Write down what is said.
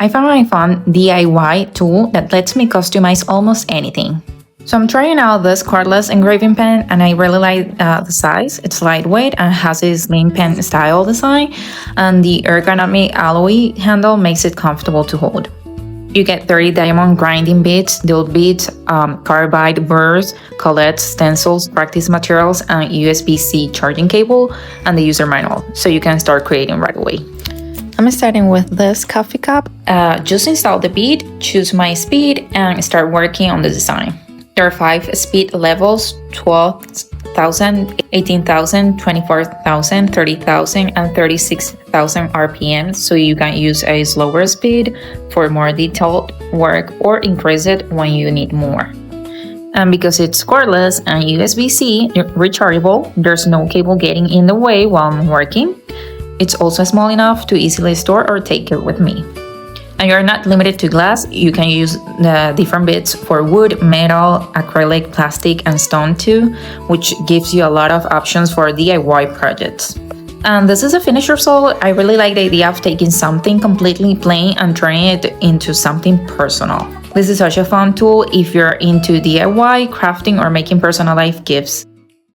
I found a fun DIY tool that lets me customize almost anything. So I'm trying out this cordless engraving pen and I really like the size. It's lightweight and has a slim pen style design, and the ergonomic alloy handle makes it comfortable to hold. You get 30 diamond grinding bits, dual bits, carbide burrs, collets, stencils, practice materials, and USB-C charging cable, and the user manual, so you can start creating right away. I'm starting with this coffee cup. Just install the bit, choose my speed, and start working on the design. There are 5 speed levels: 12,000, 18,000, 24,000, 30,000, and 36,000 RPM, so you can use a slower speed for more detailed work or increase it when you need more. And because it's cordless and USB-C rechargeable, there's no cable getting in the way while I'm working. It's also small enough to easily store or take it with me. And you're not limited to glass. You can use the different bits for wood, metal, acrylic, plastic, and stone too, which gives you a lot of options for DIY projects. And this is a finished result. I really like the idea of taking something completely plain and turning it into something personal. This is such a fun tool if you're into DIY, crafting, or making personalized gifts.